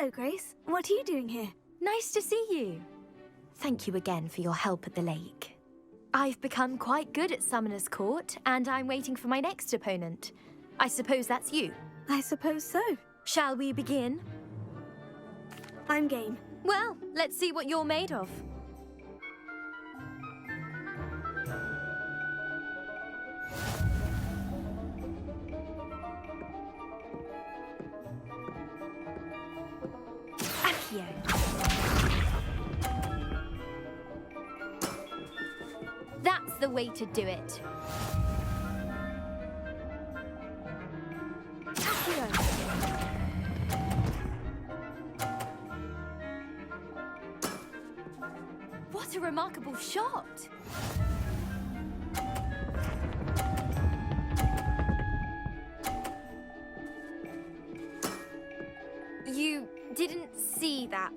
Hello, Grace. What are you doing here? Nice to see you. Thank you again for your help at the lake. I've become quite good at Summoner's Court, and I'm waiting for my next opponent. I suppose that's you. I suppose so. Shall we begin? I'm game. Well, let's see what you're made of. Accio. That's the way to do it. Accio. What a remarkable shot! You didn't see that.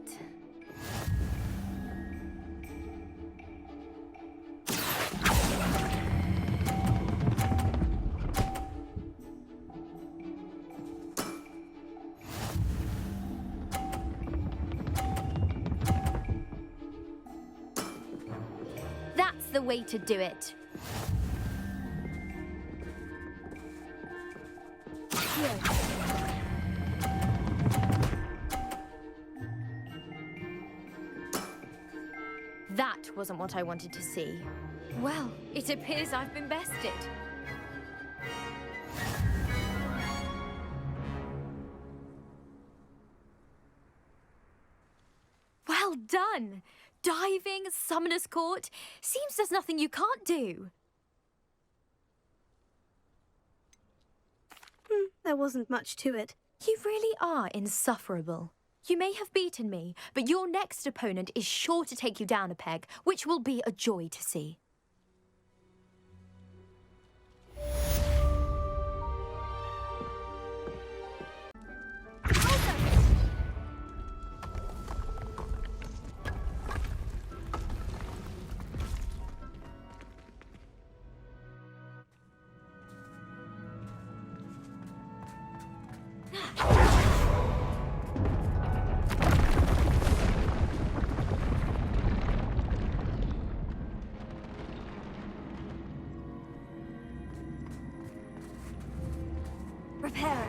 That's the way to do it. That wasn't what I wanted to see. Well, it appears I've been bested. Well done! Diving, Summoner's Court. Seems there's nothing you can't do. There wasn't much to it. You really are insufferable. You may have beaten me, but your next opponent is sure to take you down a peg, which will be a joy to see. Reparo.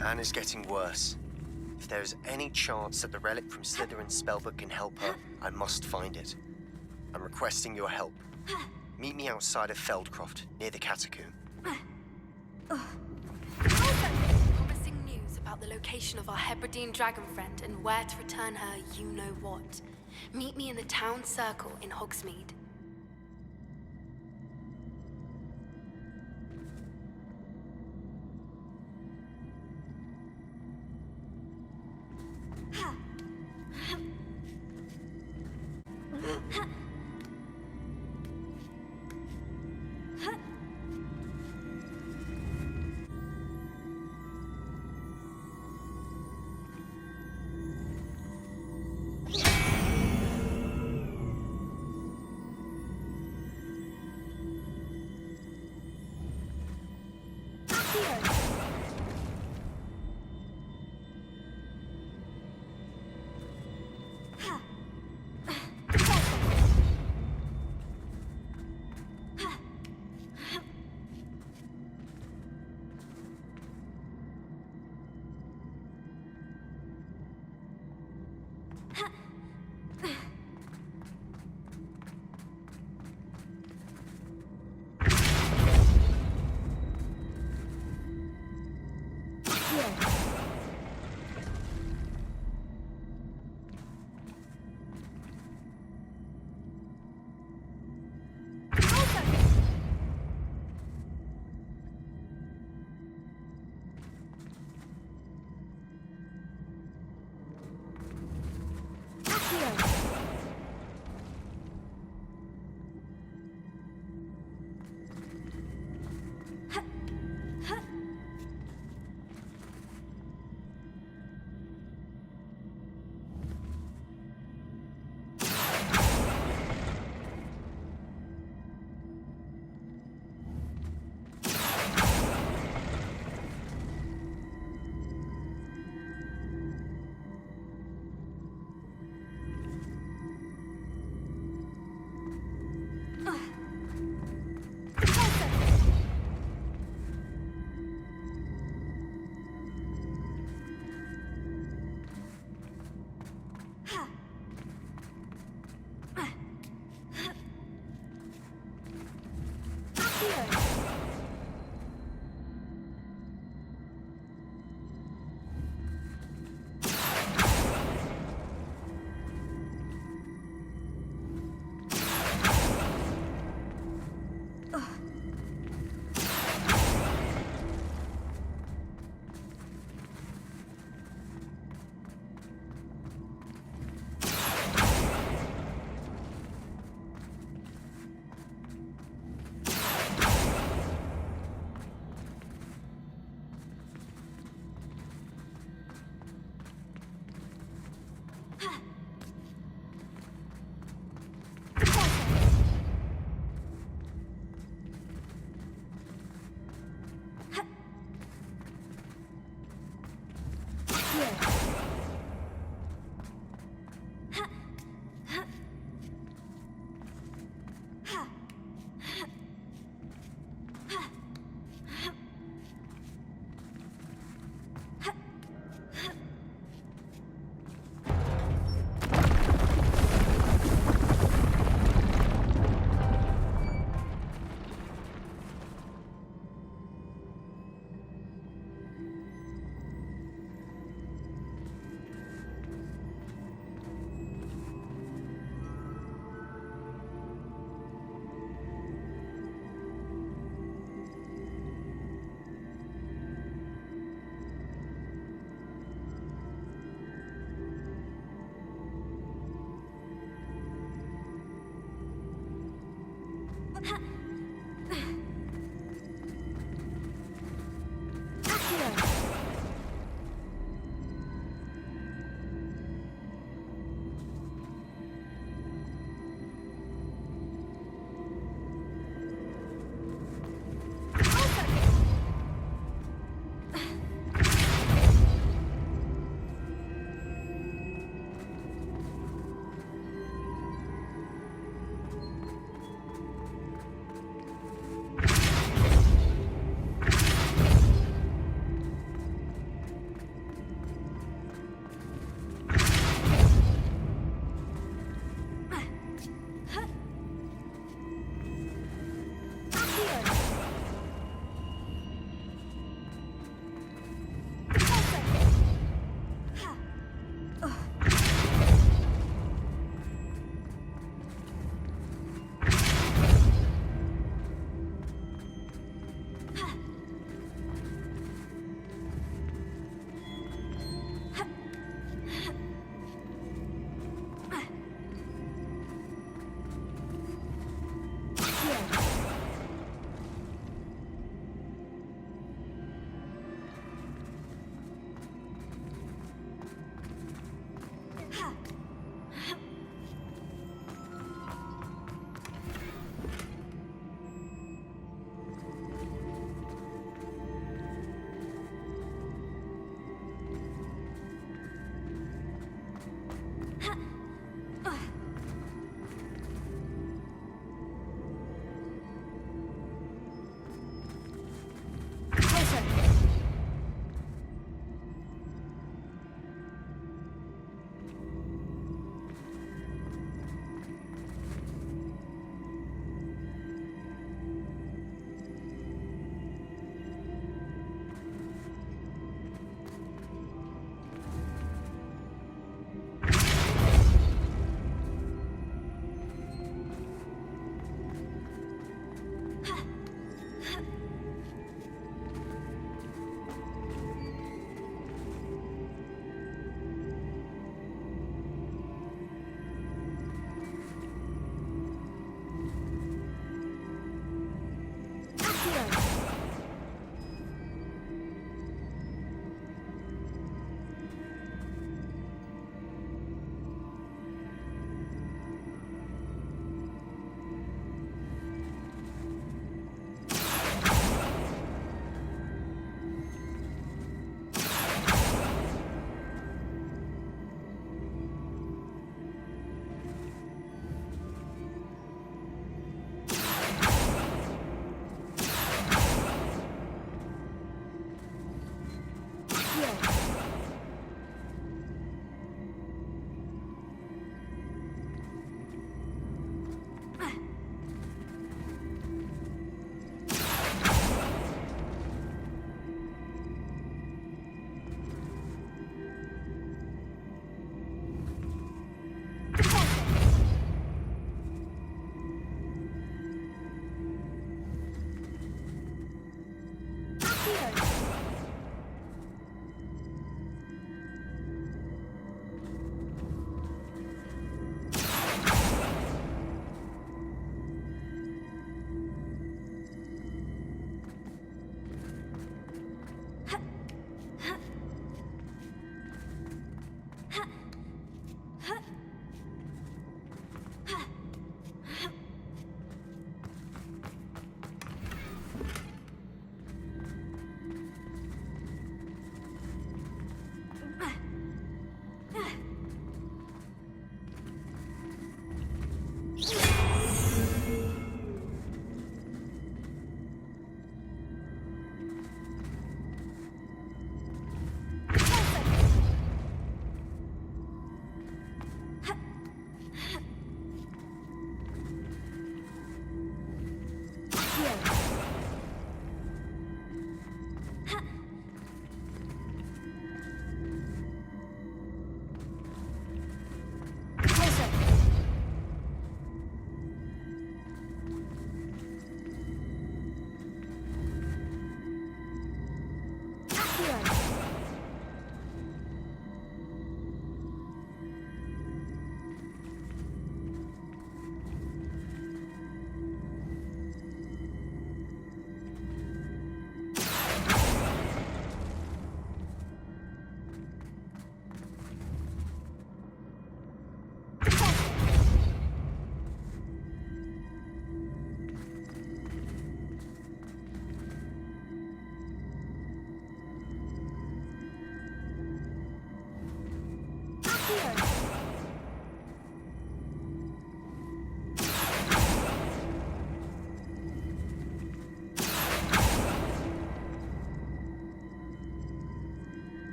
Anna's getting worse. If there is any chance that the relic from Slytherin's spellbook can help her, I must find it. I'm requesting your help. Meet me outside of Feldcroft, near the catacomb. Promising news about the location of our Hebridean dragon friend and where to return her you-know-what. Meet me in the town circle in Hogsmeade.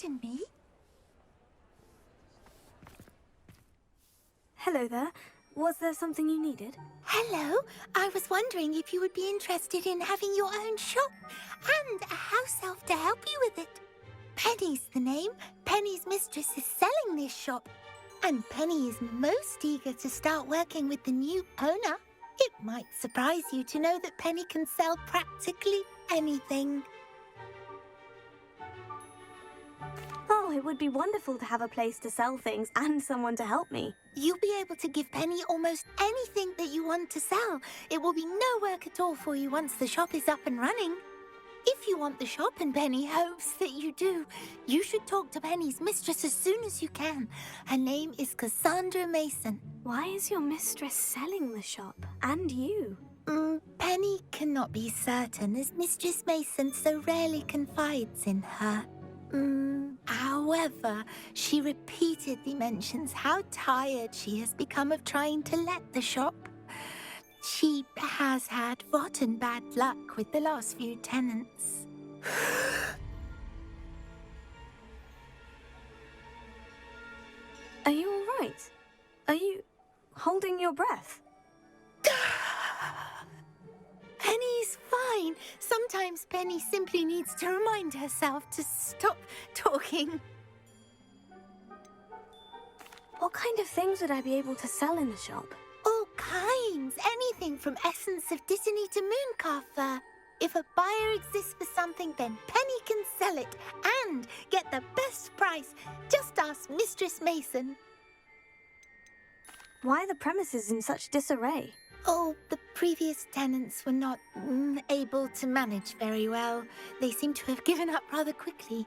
pardon me? Hello there. Was there something you needed? Hello, I was wondering if you would be interested in having your own shop and a house elf to help you with it. Penny's the name. Penny's mistress is selling this shop, and Penny is most eager to start working with the new owner. It might surprise you to know that Penny can sell practically anything. Oh, it would be wonderful to have a place to sell things and someone to help me. You'll be able to give Penny almost anything that you want to sell. It will be no work at all for you once the shop is up and running. If you want the shop, and Penny hopes that you do, you should talk to Penny's mistress as soon as you can. Her name is Cassandra Mason. Why is your mistress selling the shop? And you? Penny cannot be certain, as Mistress Mason so rarely confides in her. However, she repeatedly mentions how tired she has become of trying to let the shop. She has had rotten bad luck with the last few tenants. Are you all right? Are you holding your breath? Penny's fine. Sometimes Penny simply needs to remind herself to stop talking. What kind of things would I be able to sell in the shop? All kinds. Anything from essence of Disney to mooncalf fur. If a buyer exists for something, then Penny can sell it and get the best price. Just ask Mistress Mason. Why are the premises in such disarray? Oh, the previous tenants were not able to manage very well. They seem to have given up rather quickly.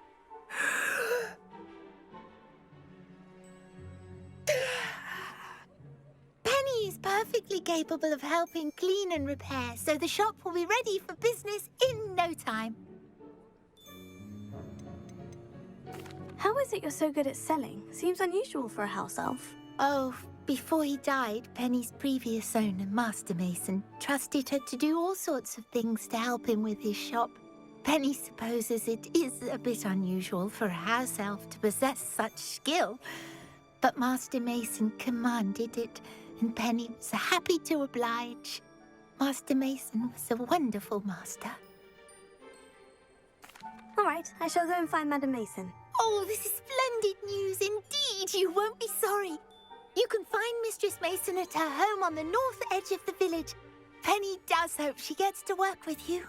Penny is perfectly capable of helping clean and repair, so the shop will be ready for business in no time. How is it you're so good at selling? Seems unusual for a house elf. Oh, before he died, Penny's previous owner, Master Mason, trusted her to do all sorts of things to help him with his shop. Penny supposes it is a bit unusual for a house elf to possess such skill, but Master Mason commanded it, and Penny was happy to oblige. Master Mason was a wonderful master. All right, I shall go and find Madam Mason. Oh, this is splendid news indeed. You won't be sorry. You can find Mistress Mason at her home on the north edge of the village. Penny does hope she gets to work with you.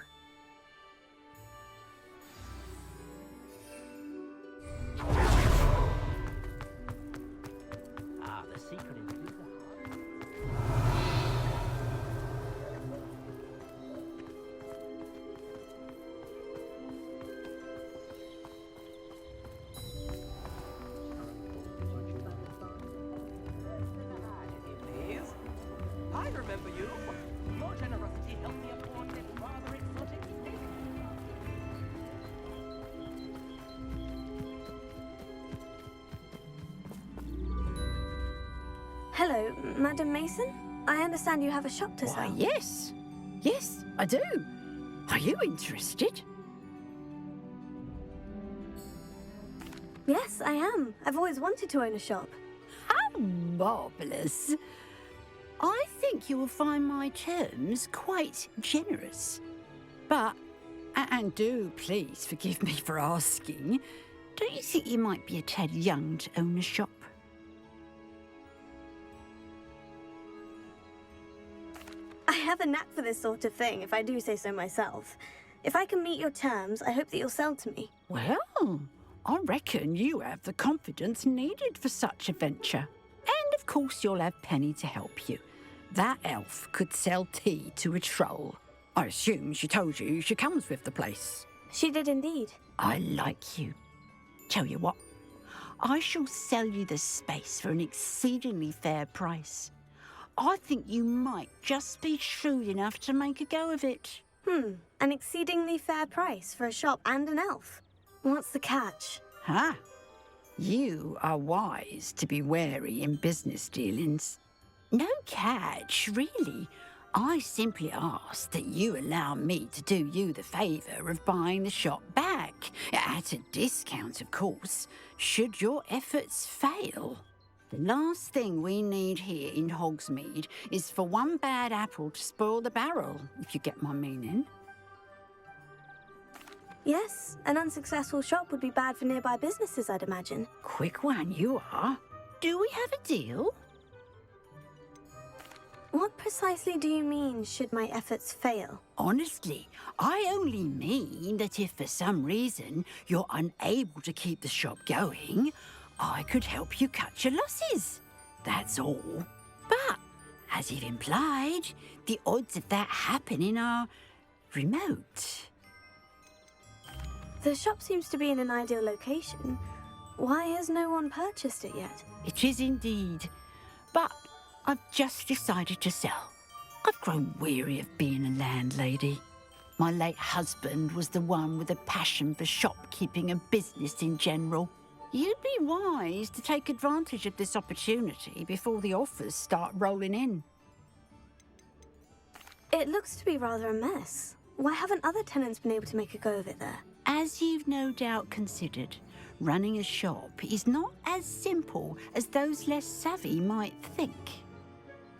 The secret is Please. I remember you. Your generosity helped me afford this rather exotic thing. Hello, Madam Mason. I understand you have a shop to Why, sell. yes. Yes, I do. Are you interested? Yes, I am. I've always wanted to own a shop. How marvellous. I think you will find my terms quite generous. But, and do please forgive me for asking, don't you think you might be a tad young to own a shop? I have a knack for this sort of thing, if I do say so myself. If I can meet your terms, I hope that you'll sell to me. Well, I reckon you have the confidence needed for such a venture. And of course you'll have Penny to help you. That elf could sell tea to a troll. I assume she told you she comes with the place. She did indeed. I like you. Tell you what, I shall sell you the space for an exceedingly fair price. I think you might just be shrewd enough to make a go of it. An exceedingly fair price for a shop and an elf. What's the catch? Huh? You are wise to be wary in business dealings. No catch, really. I simply ask that you allow me to do you the favour of buying the shop back, at a discount, of course, should your efforts fail. The last thing we need here in Hogsmeade is for one bad apple to spoil the barrel, if you get my meaning. Yes, an unsuccessful shop would be bad for nearby businesses, I'd imagine. Quick one, you are. Do we have a deal? What precisely do you mean, should my efforts fail? Honestly, I only mean that if for some reason you're unable to keep the shop going, I could help you cut your losses. That's all. But, as you've implied, the odds of that happening are remote. The shop seems to be in an ideal location. Why has no one purchased it yet? It is indeed. But I've just decided to sell. I've grown weary of being a landlady. My late husband was the one with a passion for shopkeeping and business in general. You'd be wise to take advantage of this opportunity before the offers start rolling in. It looks to be rather a mess. Why haven't other tenants been able to make a go of it there? As you've no doubt considered, running a shop is not as simple as those less savvy might think.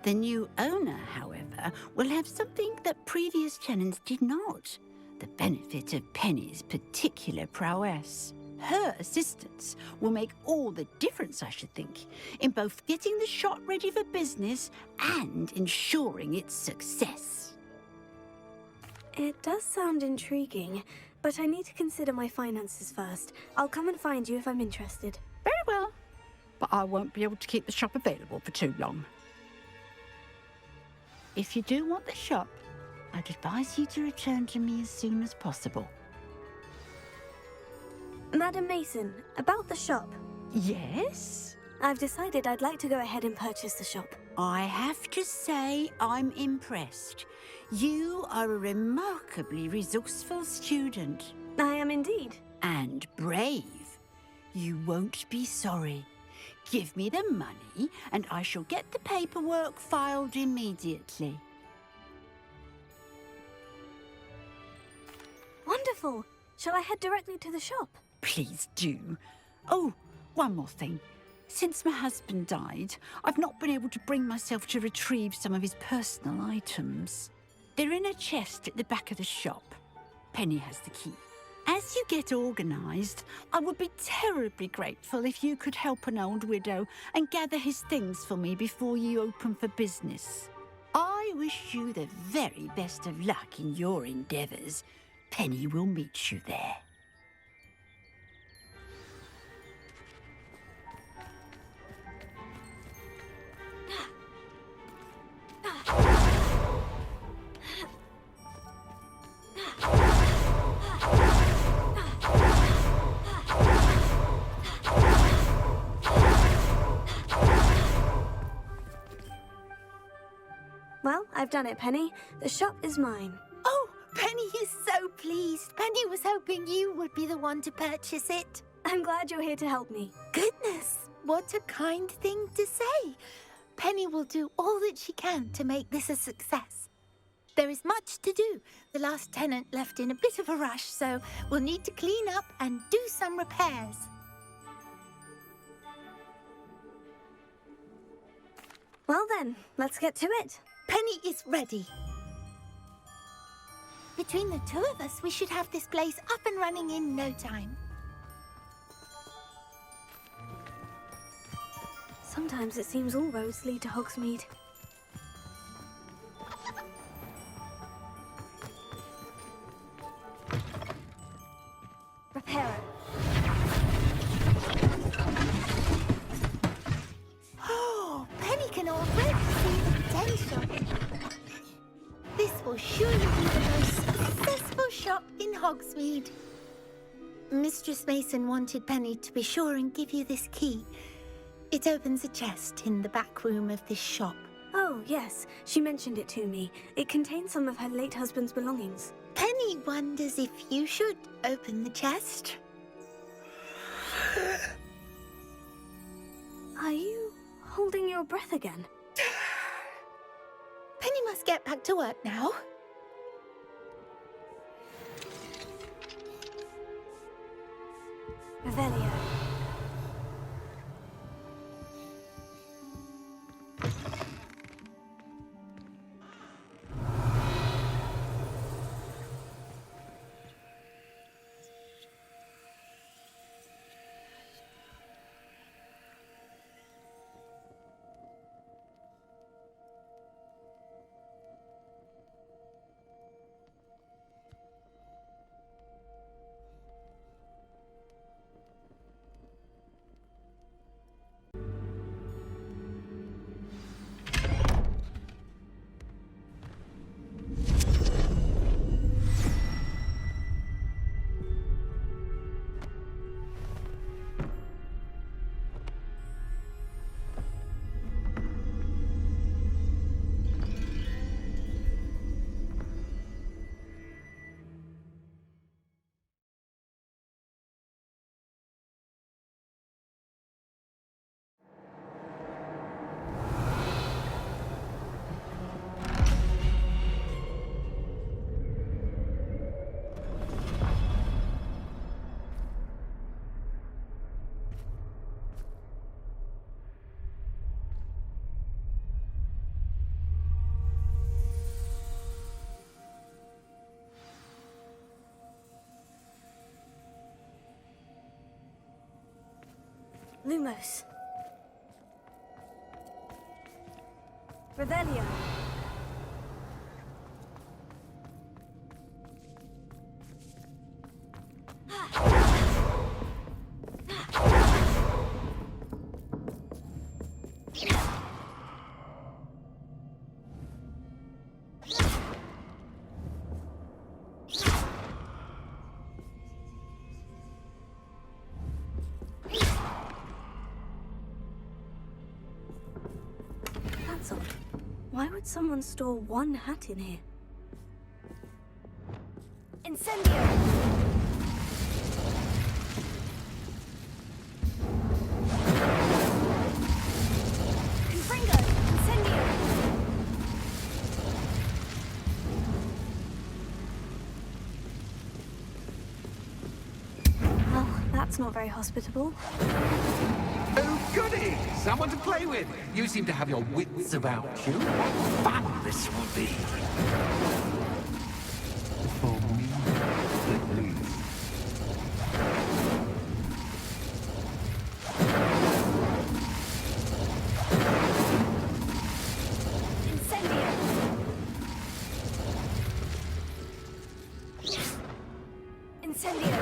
The new owner, however, will have something that previous tenants did not: the benefit of Penny's particular prowess. Her assistance will make all the difference, I should think, in both getting the shop ready for business and ensuring its success. It does sound intriguing, but I need to consider my finances first. I'll come and find you if I'm interested. Very well, but I won't be able to keep the shop available for too long. If you do want the shop, I'd advise you to return to me as soon as possible. Madam Mason, about the shop. Yes? I've decided I'd like to go ahead and purchase the shop. I have to say I'm impressed. You are a remarkably resourceful student. I am indeed. And brave. You won't be sorry. Give me the money and I shall get the paperwork filed immediately. Wonderful. Shall I head directly to the shop? Please do. Oh, one more thing. Since my husband died, I've not been able to bring myself to retrieve some of his personal items. They're in a chest at the back of the shop. Penny has the key. As you get organised, I would be terribly grateful if you could help an old widow and gather his things for me before you open for business. I wish you the very best of luck in your endeavours. Penny will meet you there. Well, I've done it, Penny. The shop is mine. Oh, Penny is so pleased. Penny was hoping you would be the one to purchase it. I'm glad you're here to help me. Goodness, what a kind thing to say. Penny will do all that she can to make this a success. There is much to do. The last tenant left in a bit of a rush, so we'll need to clean up and do some repairs. Well then, let's get to it. Penny is ready. Between the two of us, we should have this place up and running in no time. Sometimes it seems all roads lead to Hogsmeade. Repairer. Oh, Penny can already see the potential. This will surely be the most successful shop in Hogsmeade. Mistress Mason wanted Penny to be sure and give you this key. It opens a chest in the back room of this shop. Oh, yes. She mentioned it to me. It contains some of her late husband's belongings. Penny wonders if you should open the chest. Are you holding your breath again? Penny must get back to work now. Revelio. Lumos. Revelio. That's odd. Why would someone store one hat in here? Incendio! Confringo! Incendio! Well, that's not very hospitable. Oh, goody! Someone to play with. You seem to have your wits about you. What fun this will be. For me, at least. Incendio! Incendio!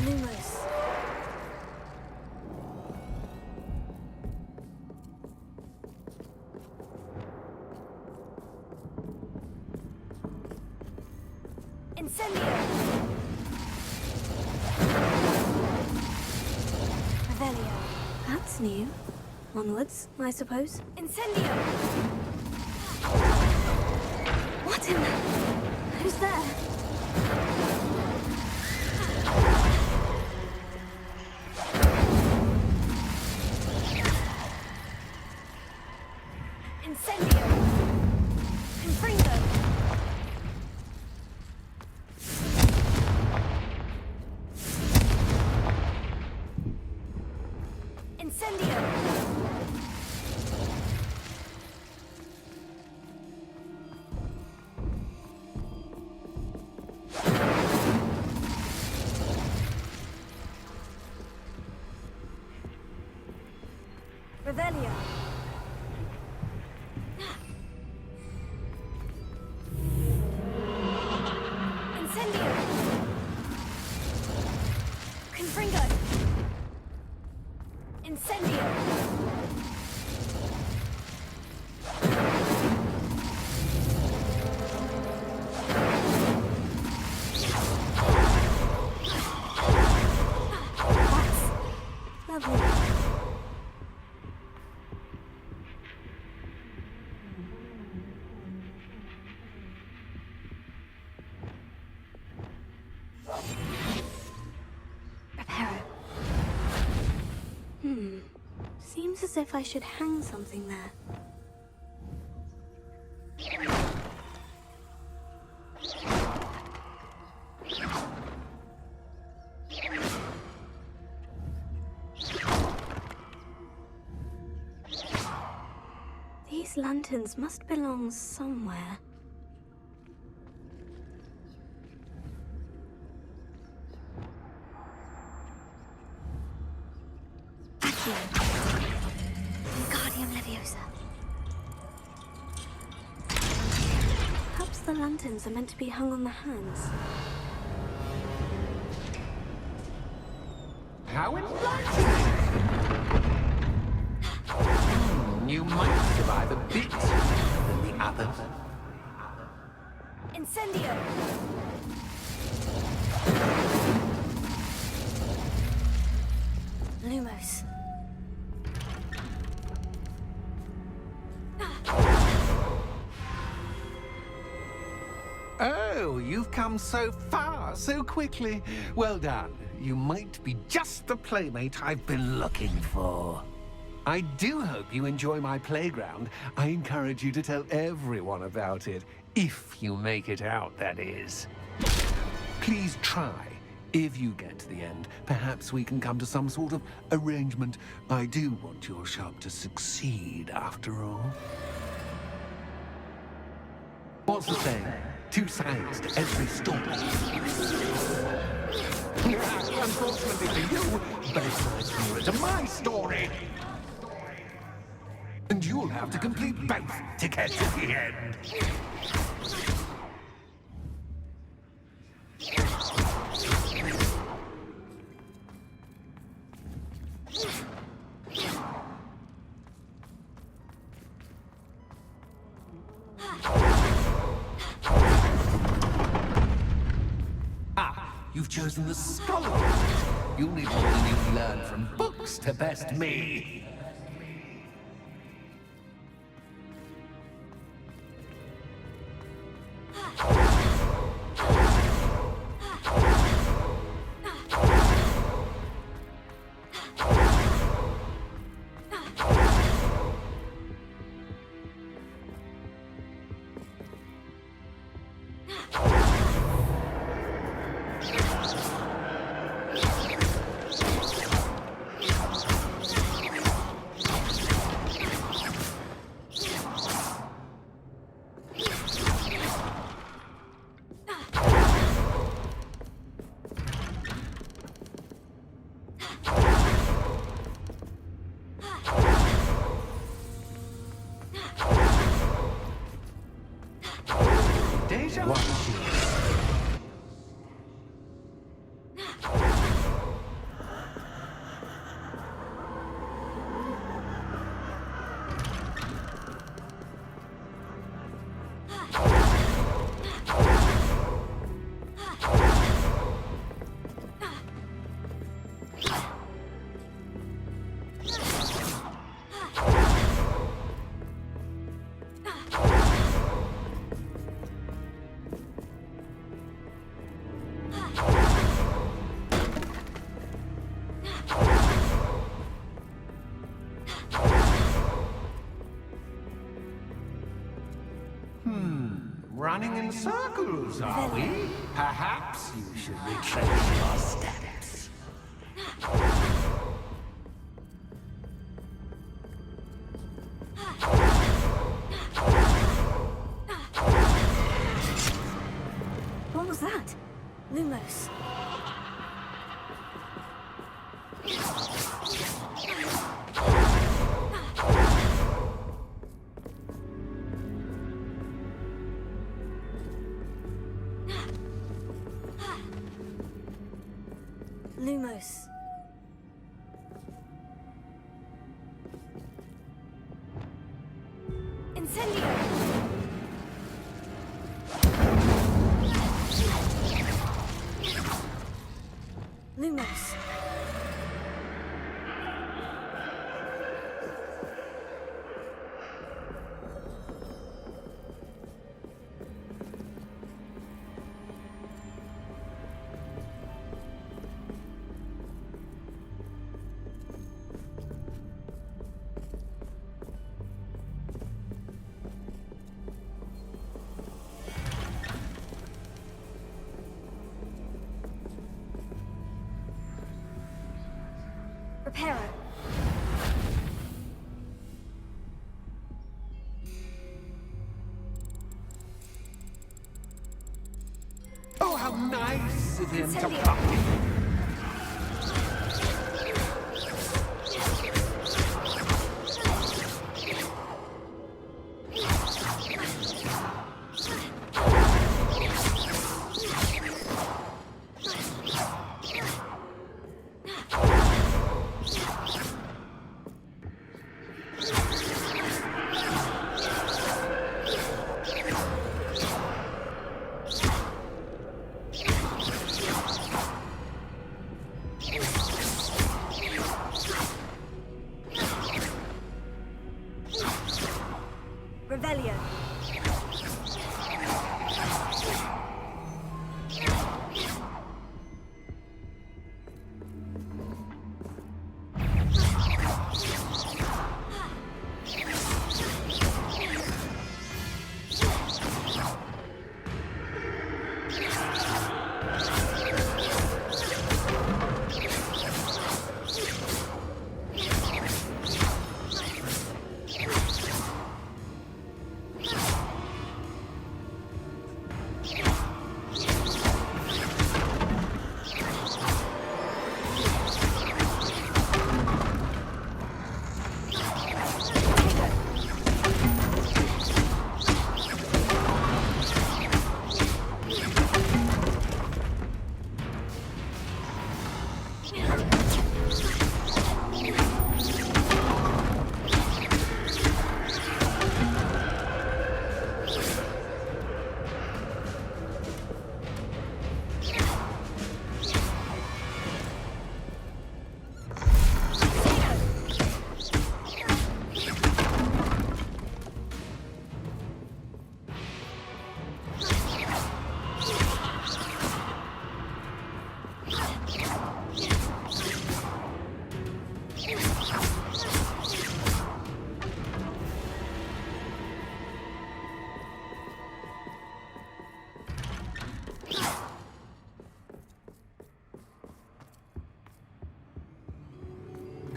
Lumos. Incendio! Revelio. That's new. Onwards, I suppose. Incendio! What in the... Who's there? Incendio! Confringo! Incendio! Revelio! Incendio! Confringo! Incendio! That's lovely. seems as if I should hang something there. These lanterns must belong somewhere. Accio. Wingardium Leviosa. Perhaps the lanterns are meant to be hung on the hands. How enlightening! You might survive a bit than the others. Incendio! Lumos. Oh, you've come so far, so quickly. Well done. You might be just the playmate I've been looking for. I do hope you enjoy my playground. I encourage you to tell everyone about it. If you make it out, that is. Please try. If you get to the end, perhaps we can come to some sort of arrangement. I do want your shop to succeed, after all. What's the saying? Two sides to every story. Unfortunately for you, both sides mirror to my story. And you'll have to complete both to get to the end. You've chosen the scholar. You'll need more than you've learned from books to best me. Deja vu. Running in circles, are we? Perhaps you should retrace your steps. What was that? Lumos. Lumos. Incendio! Lumos. Reparo. Oh, how nice of him to Incendio. pop. Revelio.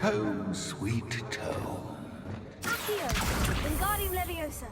Home, sweet toe. Accio. Wingardium Leviosa.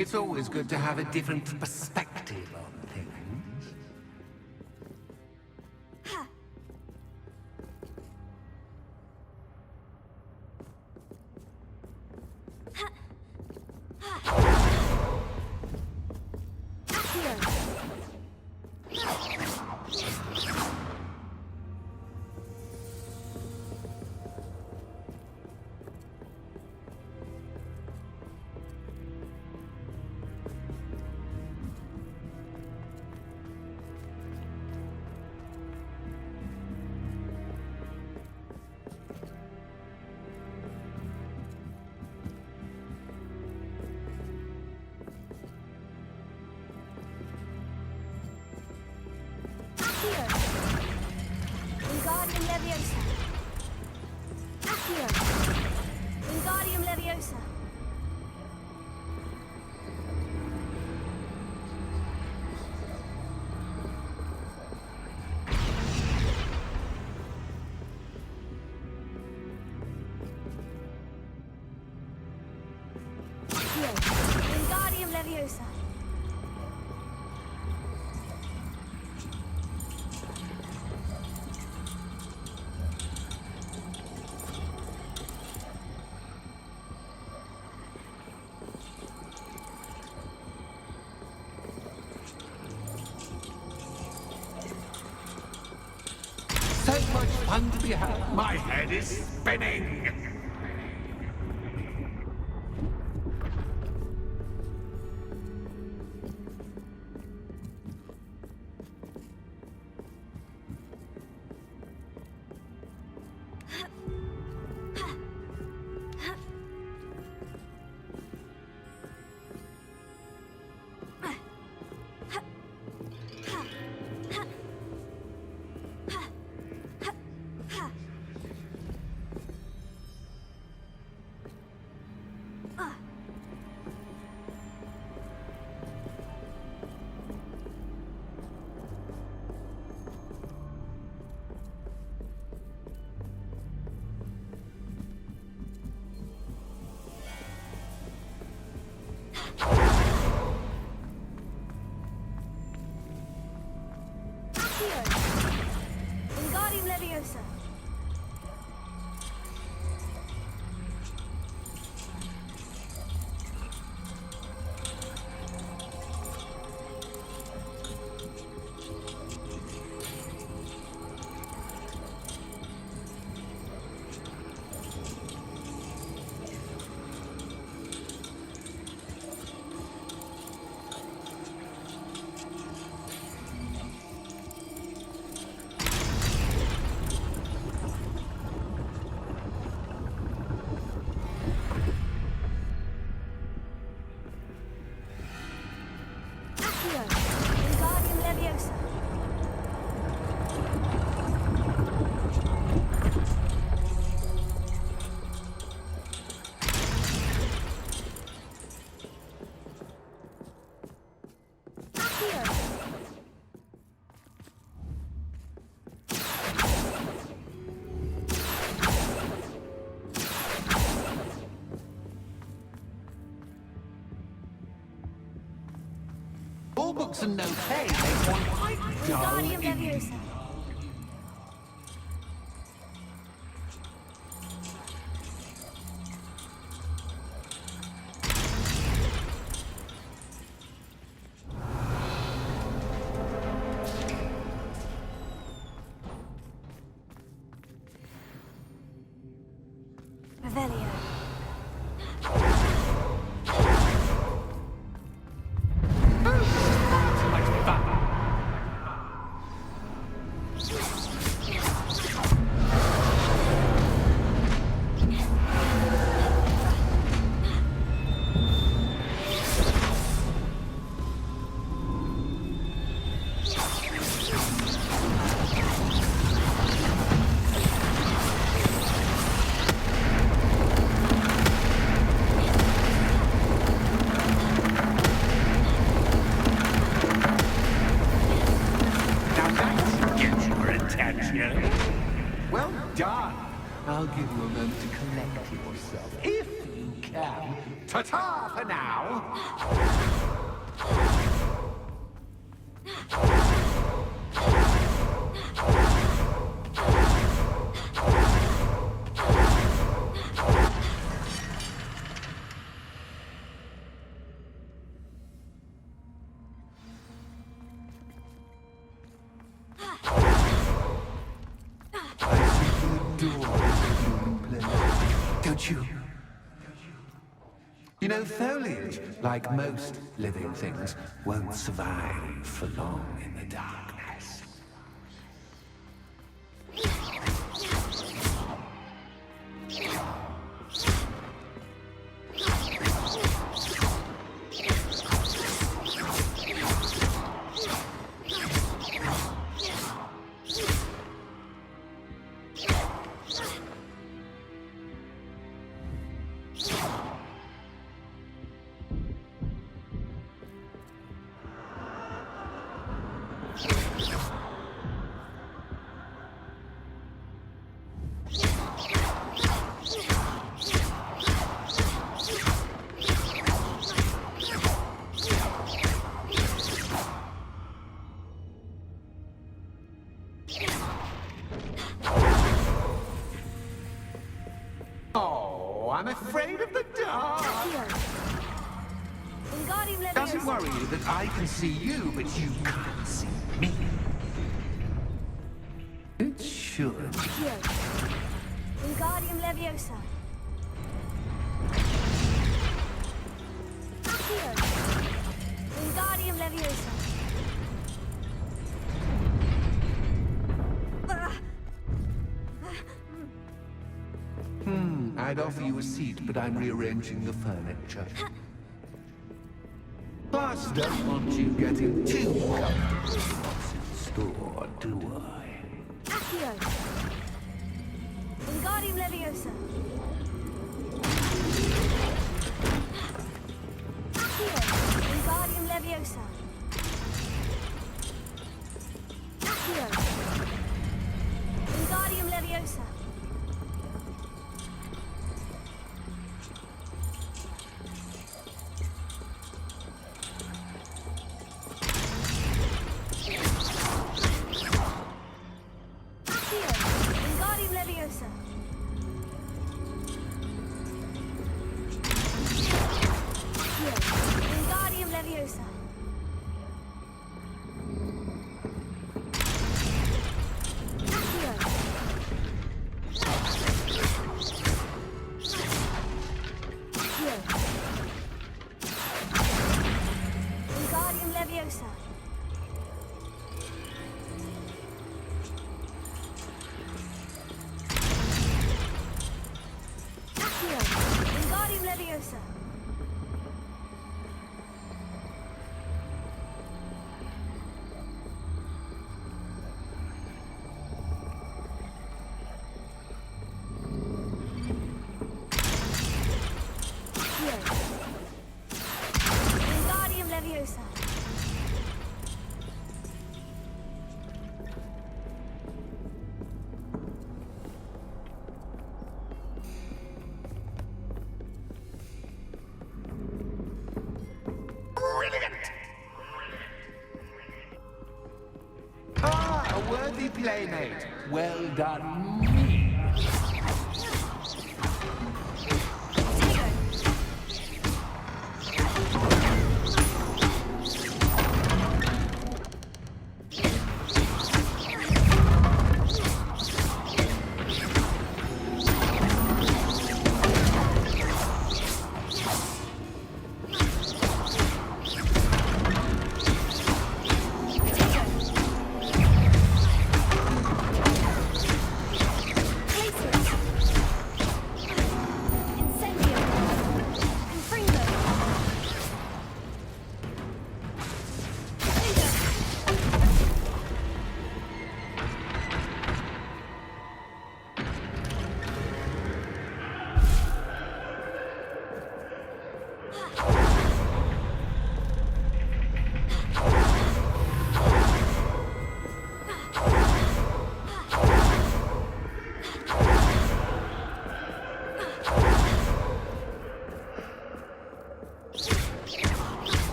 It's always good to have a different perspective on things. Wingardium Leviosa. Accio. Wingardium Leviosa. Accio. Wingardium Leviosa. fun to be had. My head is spinning. Wingardium Leviosa. Wingardium Leviosa. All books and no pay make one quite dull. Wingardium Leviosa. Revelio. Well done. I'll give you a moment to collect yourself, if you can. Ta-ta for now. Don't you? You know, foliage, like most living things, won't survive for long in the darkness. Oh, I'm afraid of the dark. Wingardium Leviosa. Doesn't worry you that I can see you, but you can't see me. It assurance. Accio. Wingardium Leviosa. Accio. Wingardium Leviosa. I'd offer you a seat, but I'm rearranging the furniture. Boss doesn't want you getting too comfortable what's in store, do I? Accio. Wingardium Leviosa. Accio. Wingardium Leviosa. Accio. Wingardium Leviosa. Wingardium Leviosa. Wingardium Leviosa. Wingardium Leviosa. Wingardium Leviosa. Wingardium Leviosa. Ah, a worthy playmate. Well done, me.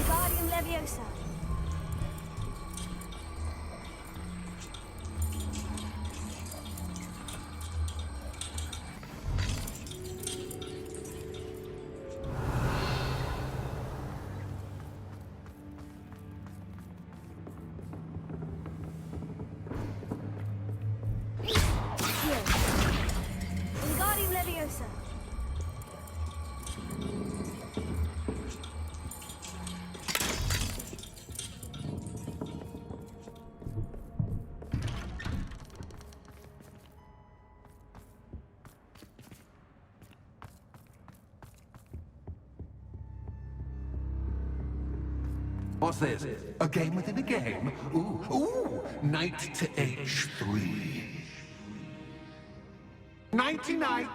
Wingardium Leviosa. Wingardium Leviosa. What's this? A game within a game? Ooh, knight to H3. Nighty-night!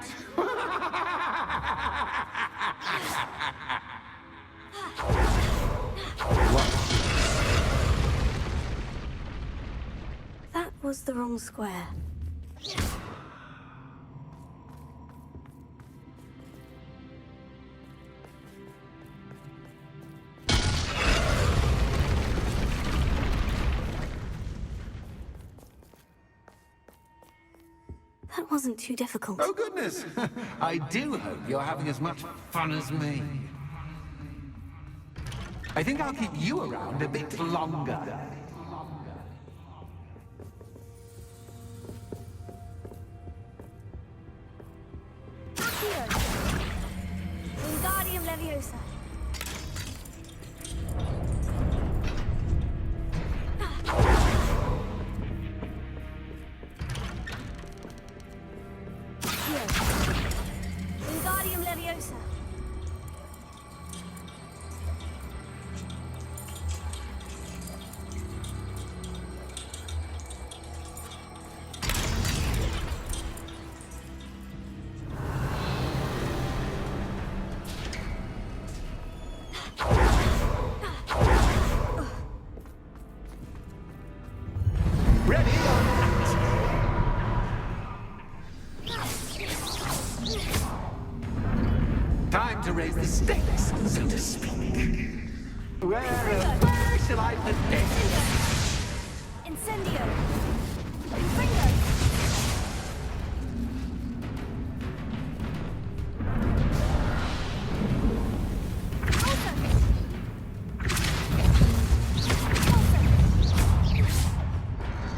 That was the wrong square. That wasn't too difficult. Oh, goodness! I do hope you're having as much fun as me. I think I'll keep you around a bit longer. Accio! Wingardium Leviosa. Wingardium Leviosa. Ready or not? Time to raise the stakes, so to speak. Where shall I put this? Incendio. Infringo.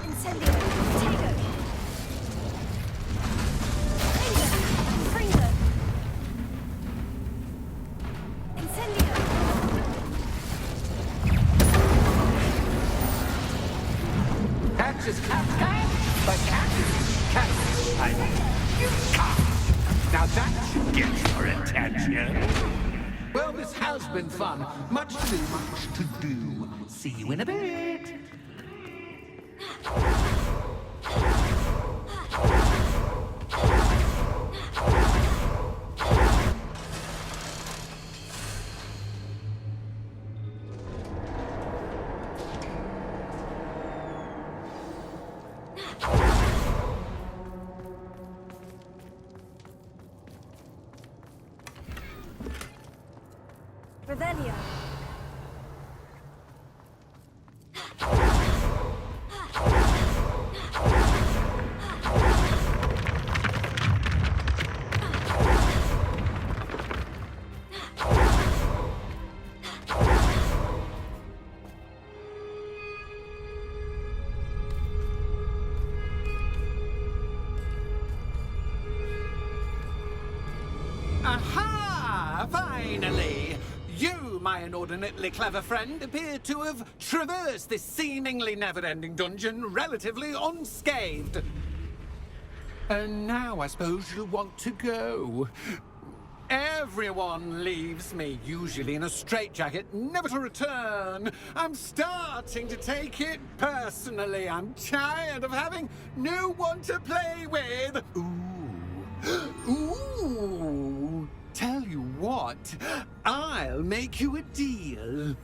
Incendio. Potato. Infringo. Incendio. Catch is cat, but cat is cat. I mean, you can't. Now that should get your attention. Well, this has been fun. Much too much to do. See you in a bit. Revelio. Aha! Finally! You, my inordinately clever friend, appear to have traversed this seemingly never-ending dungeon relatively unscathed. And now I suppose you'll want to go. Everyone leaves me, usually in a straitjacket, never to return. I'm starting to take it personally. I'm tired of having no one to play with. Ooh. Ooh. Tell you what, I'll make you a deal.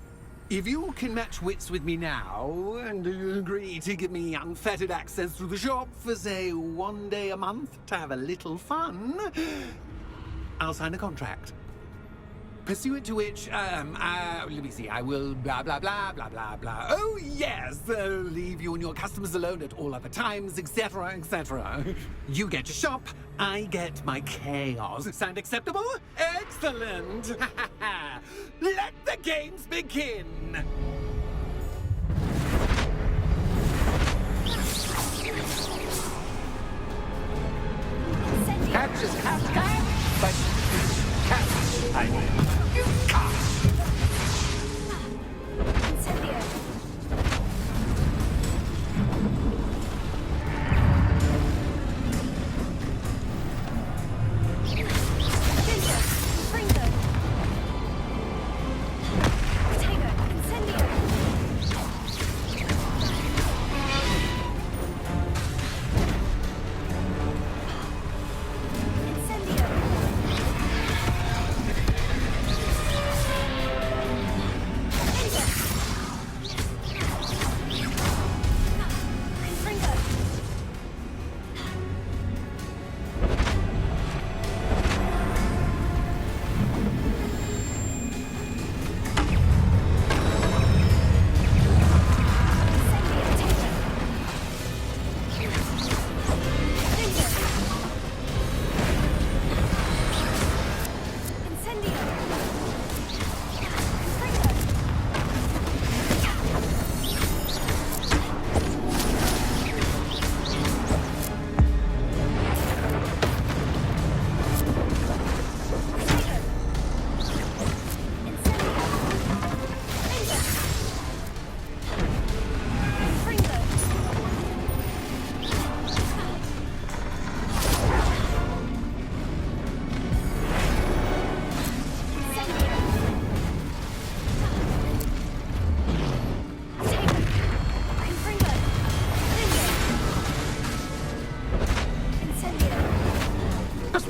If you can match wits with me now, and agree to give me unfettered access to the shop for, say, 1 day a month to have a little fun, I'll sign a contract. Pursuant to which, let me see, I will blah, blah, blah, blah, blah, blah. Oh, yes, leave you and your customers alone at all other times, etc., etc. You get your shop, I get my chaos. Sound acceptable? Excellent! Let the games begin! Catch is cat, but cat, I mean, you can't. Incendio. Infringo. Potato. Incendio.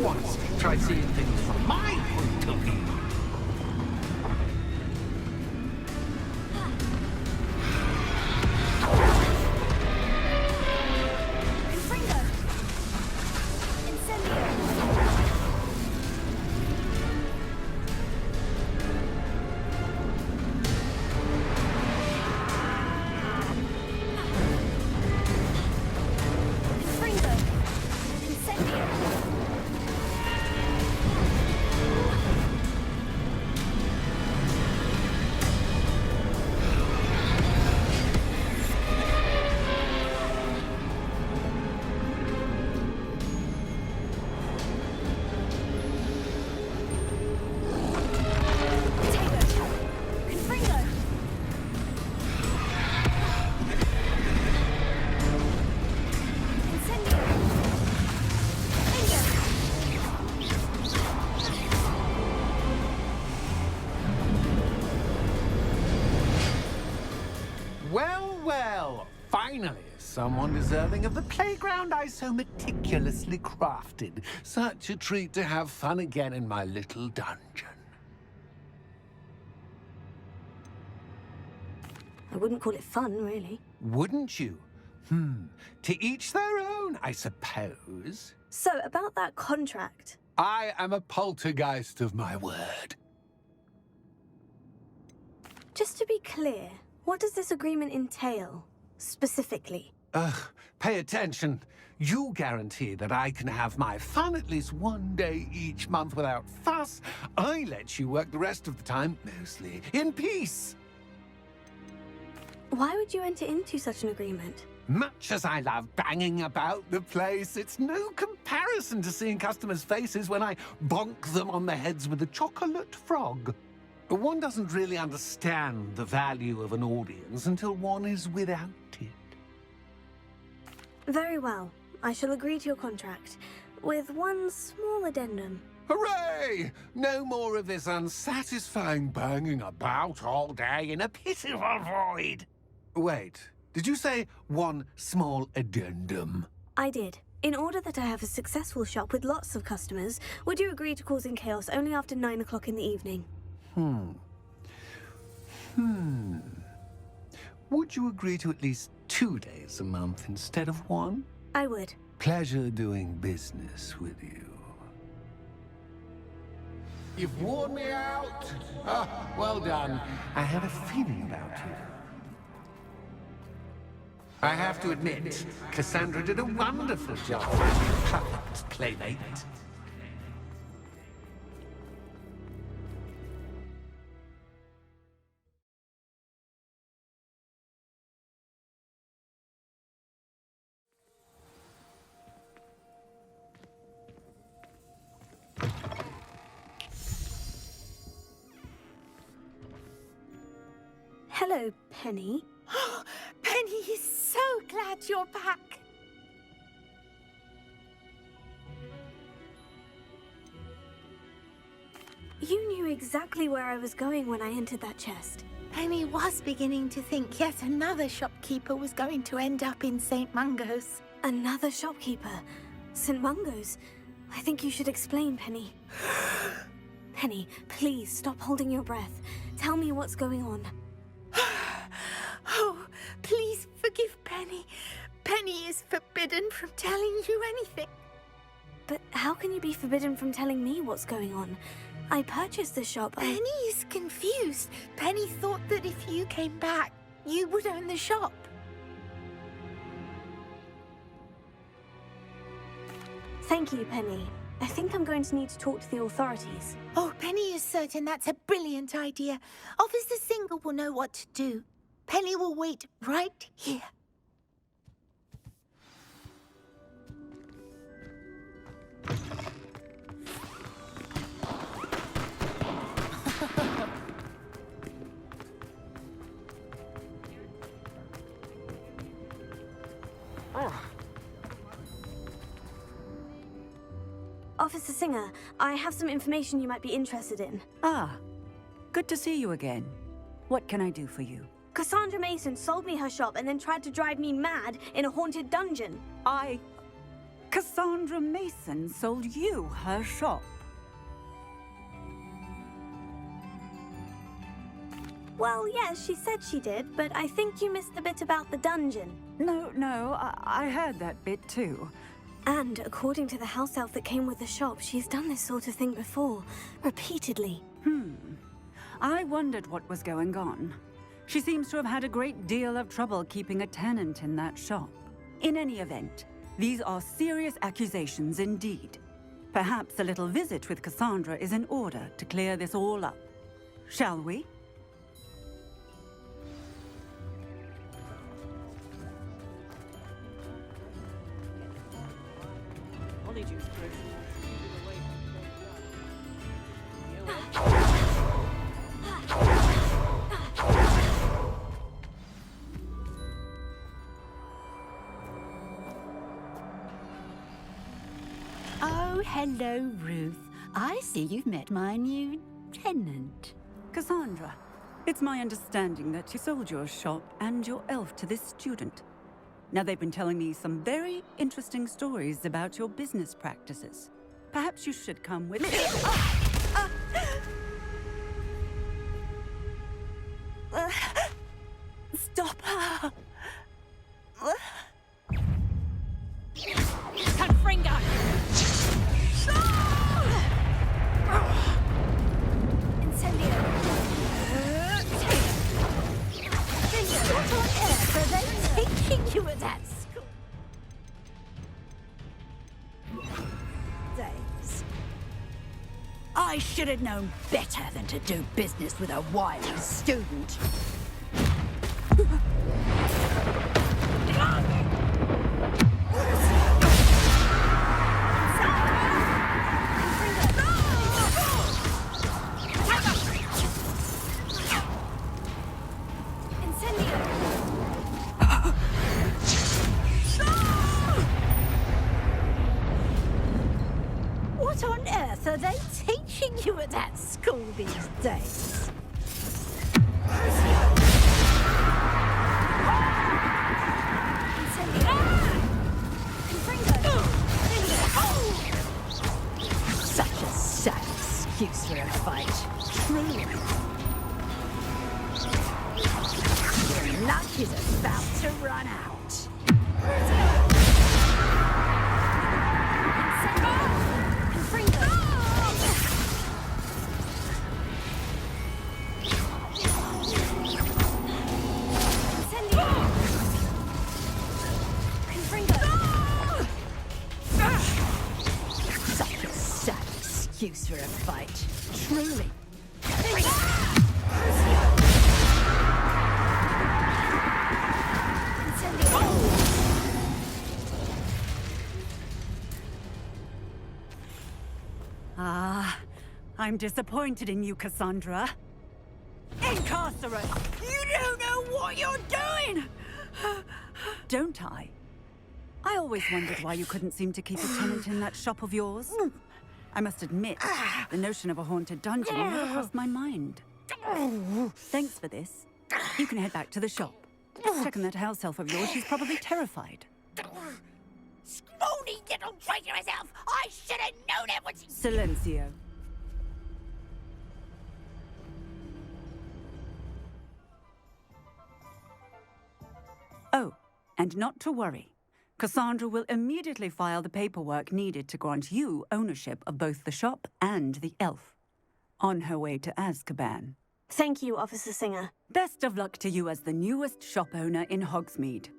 once try seeing things from my point of view. Confringo! Incendio! Confringo! Incendio! Potato! Confringo! Incendio! Bingo! Well, well, finally, someone deserving of the playground I so meticulously crafted. Such a treat to have fun again in my little dungeon. I wouldn't call it fun, really. Wouldn't you? To each their own, I suppose. So, about that contract. I am a poltergeist of my word. Just to be clear, what does this agreement entail, specifically? Pay attention. You guarantee that I can have my fun at least one day each month without fuss. I let you work the rest of the time, mostly in peace. Why would you enter into such an agreement? Much as I love banging about the place, it's no comparison to seeing customers' faces when I bonk them on the heads with a chocolate frog. One doesn't really understand the value of an audience until one is without it. Very well. I shall agree to your contract, with one small addendum. Hooray! No more of this unsatisfying banging about all day in a pitiful void. Wait, did you say one small addendum? I did. In order that I have a successful shop with lots of customers, would you agree to causing chaos only after 9 o'clock in the evening? Would you agree to at least 2 days a month instead of one? I would. Pleasure doing business with you. You've worn me out. Well done. I had a feeling about you. I have to admit, Cassandra did a wonderful job as your puppet playmate. Hello, Penny. Penny is so glad you're back. You knew exactly where I was going when I entered that chest. Penny was beginning to think yet another shopkeeper was going to end up in St. Mungo's. Another shopkeeper. St. Mungo's. I think you should explain, Penny. Penny, please stop holding your breath. Tell me what's going on. Oh, please forgive Penny. Penny is forbidden from telling you anything. But how can you be forbidden from telling me what's going on? I purchased the shop. Penny is confused. Penny thought that if you came back, you would own the shop. Thank you, Penny. I think I'm going to need to talk to the authorities. Oh, Penny is certain that's a brilliant idea. Officer Single will know what to do. Penny will wait right here. Officer Singer, I have some information you might be interested in. Ah, good to see you again. What can I do for you? Cassandra Mason sold you her shop. Well, yes, she said she did, but I think you missed the bit about the dungeon. No, I heard that bit too. And according to the house elf that came with the shop, she's done this sort of thing before, repeatedly. I wondered what was going on. She seems to have had a great deal of trouble keeping a tenant in that shop. In any event, these are serious accusations indeed. Perhaps a little visit with Cassandra is in order to clear this all up. Shall we? Polyjuice potion will keep it away Oh, hello, Ruth. I see you've met my new tenant. Cassandra, it's my understanding that you sold your shop and your elf to this student. Now, they've been telling me some very interesting stories about your business practices. Perhaps you should come with me. Stop her! Confringo! Incendio! What on earth are they teaching you at that school? Days. I should have known better than to do business with a wily student. What on earth are they teaching you at that school these days? Such a sad excuse for a fight. Truly. Your luck is about to run out. Such a sad excuse for a fight. Truly. I'm disappointed in you, Cassandra. Incarcerate! You don't know what you're doing! Don't I? I always wondered why you couldn't seem to keep a tenant in that shop of yours. I must admit, the notion of a haunted dungeon never crossed my mind. Thanks for this. You can head back to the shop. Checking that house elf of yours, she's probably terrified. Scrawny little traitor herself! I should have known it was... Silencio. Oh, and not to worry. Cassandra will immediately file the paperwork needed to grant you ownership of both the shop and the elf. On her way to Azkaban. Thank you, Officer Singer. Best of luck to you as the newest shop owner in Hogsmeade.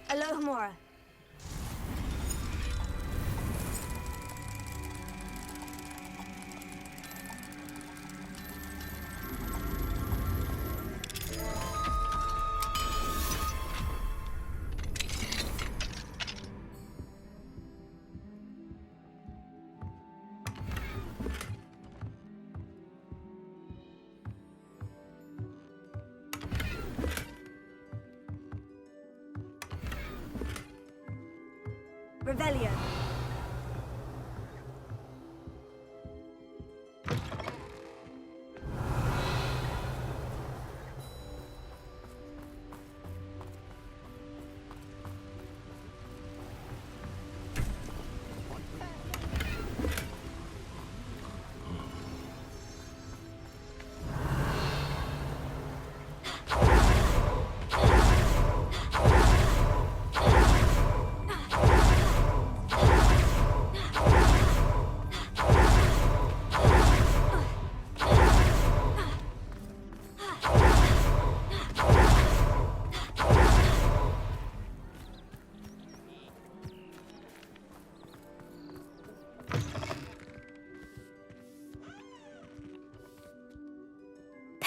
Alohomora. Revelio.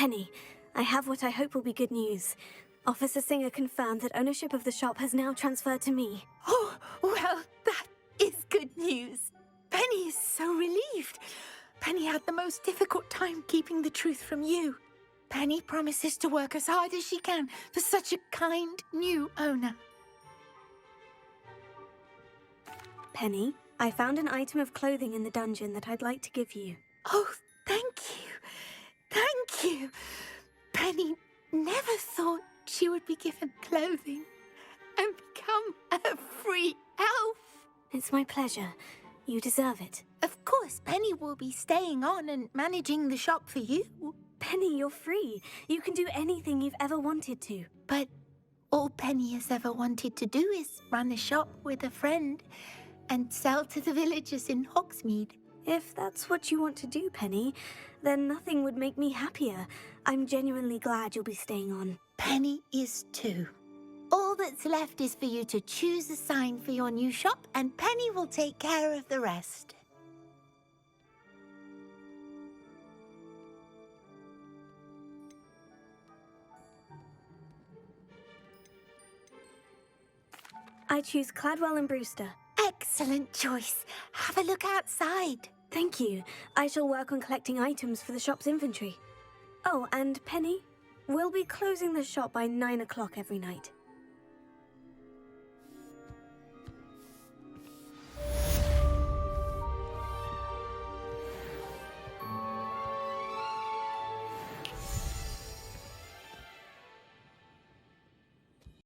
Penny, I have what I hope will be good news. Officer Singer confirmed that ownership of the shop has now transferred to me. Oh, well, that is good news. Penny is so relieved. Penny had the most difficult time keeping the truth from you. Penny promises to work as hard as she can for such a kind new owner. Penny, I found an item of clothing in the dungeon that I'd like to give you. Oh, thank you. Thank you. Penny never thought she would be given clothing and become a free elf. It's my pleasure. You deserve it. Of course, Penny will be staying on and managing the shop for you. Penny, you're free. You can do anything you've ever wanted to. But all Penny has ever wanted to do is run a shop with a friend and sell to the villagers in Hogsmeade. If that's what you want to do, Penny, then nothing would make me happier. I'm genuinely glad you'll be staying on. Penny is too. All that's left is for you to choose a sign for your new shop, and Penny will take care of the rest. I choose Cladwell and Brewster. Excellent choice. Have a look outside. Thank you. I shall work on collecting items for the shop's inventory. Oh, and Penny, we'll be closing the shop by 9 o'clock every night.